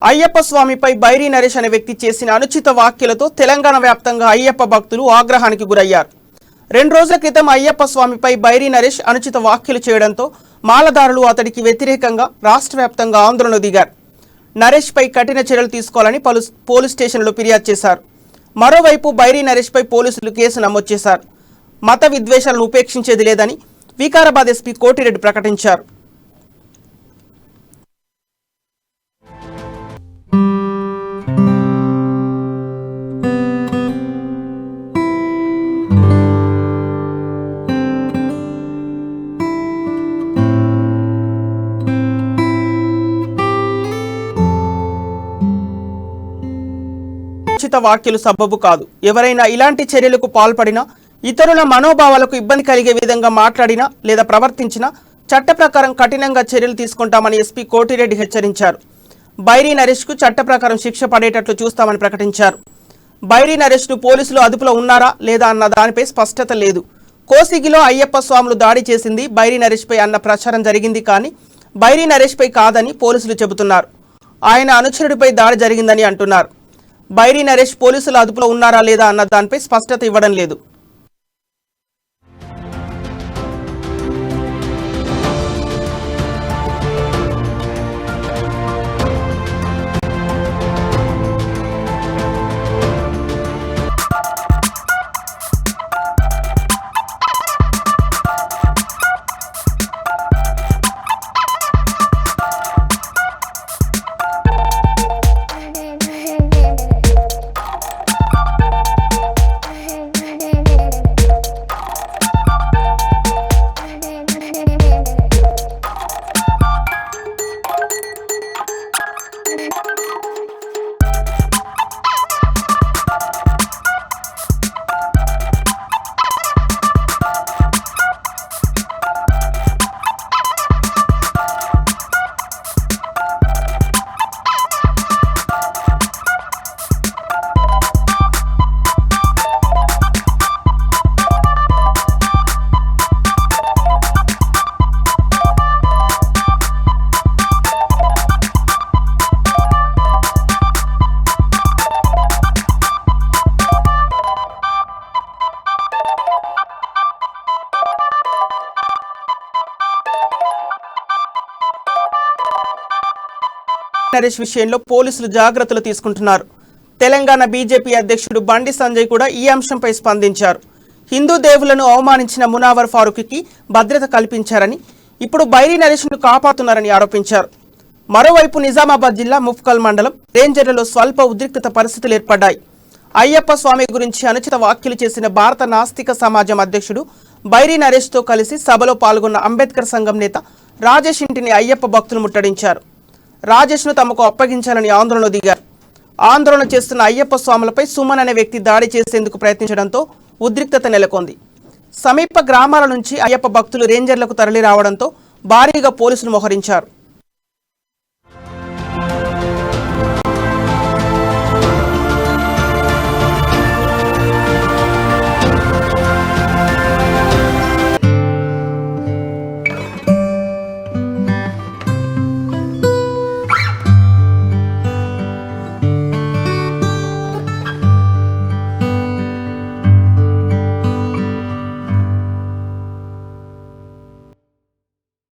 అయ్యప్ప స్వామిపై బైరి నరేష్ అనే వ్యక్తి చేసిన అనుచిత వ్యాఖ్యలతో తెలంగాణ వ్యాప్తంగా అయ్యప్ప భక్తులు ఆగ్రహానికి గురయ్యారు. 2 రోజుల క్రితం అయ్యప్ప స్వామిపై బైరి నరేష్ అనుచిత వ్యాఖ్యలు చేయడంతో మాలదారులు అతడికి వ్యతిరేకంగా రాష్ట్ర వ్యాప్తంగా ఆందోళన దిగారు. నరేష్ పై కఠిన చర్యలు తీసుకోవాలని పోలీస్ స్టేషన్లో ఫిర్యాదు చేశారు. మరోవైపు బైరి నరేష్ పై పోలీసులు కేసు నమోదు చేశారు. మత విద్వేషాలను ఉపేక్షించేది లేదని వికారాబాద్ ఎస్పీ కోటిరెడ్డి ప్రకటించారు. వ్యాఖ్యలు సబబు కాదు. ఎవరైనా ఇలాంటి చర్యలకు పాల్పడినా, ఇతరుల మనోభావాలకు ఇబ్బంది కలిగే విధంగా మాట్లాడినా లేదా ప్రవర్తించినా చట్ట ప్రకారం కఠినంగా చర్యలు తీసుకుంటామని ఎస్పీ కోటిరెడ్డి హెచ్చరించారు. బైరి నరేష్ కు చట్ట ప్రకారం శిక్ష పడేటట్లు చూస్తామని ప్రకటించారు. బైరి నరేష్ ను పోలీసులు అదుపులో ఉన్నారా లేదా అన్న దానిపై స్పష్టత లేదు. కోసిగిలో అయ్యప్ప స్వాములు దాడి చేసింది బైరి నరేష్ పై అన్న ప్రచారం జరిగింది, కానీ బైరి నరేష్ పై కాదని పోలీసులు చెబుతున్నారు. ఆయన అనుచరుడిపై దాడి జరిగిందని అంటున్నారు. బైరి నరేష్ పోలీసుల అదుపులో ఉన్నారా లేదా అన్న దానిపై స్పష్టత ఇవ్వడం లేదు. నరేష్ విషయంలో పోలీసులు జాగ్రత్తలు తీసుకుంటున్నారు. తెలంగాణ బీజేపీ అధ్యక్షుడు బండి సంజయ్ కూడా ఈ అంశంపై స్పందించారు. హిందూ దేవులను అవమానించిన మునావర్ ఫారూక్కి భద్రత కల్పించారని, ఇప్పుడు బైరి నరేష్ ను కాపాడుతున్నారని ఆరోపించారు. మరోవైపు నిజామాబాద్ జిల్లా ముఫ్కల్ మండలం రేంజర్లలో స్వల్ప ఉద్రిక్తత పరిస్థితులు ఏర్పడ్డాయి. అయ్యప్ప స్వామి గురించి అనుచిత వ్యాఖ్యలు చేసిన భారత నాస్తిక సమాజం అధ్యక్షుడు బైరి నరేష్ తో కలిసి సభలో పాల్గొన్న అంబేద్కర్ సంఘం నేత రాజేష్ ఇంటిని అయ్యప్ప భక్తులు ముట్టడించారు. రాజేష్ ను తమకు అప్పగించాలని ఆందోళన దిగారు. ఆందోళన చేస్తున్న అయ్యప్ప స్వాములపై సుమన్ అనే వ్యక్తి దాడి చేసేందుకు ప్రయత్నించడంతో ఉద్రిక్తత నెలకొంది. సమీప గ్రామాల నుంచి అయ్యప్ప భక్తులు రేంజర్లకు తరలి రావడంతో భారీగా పోలీసులు మోహరించారు.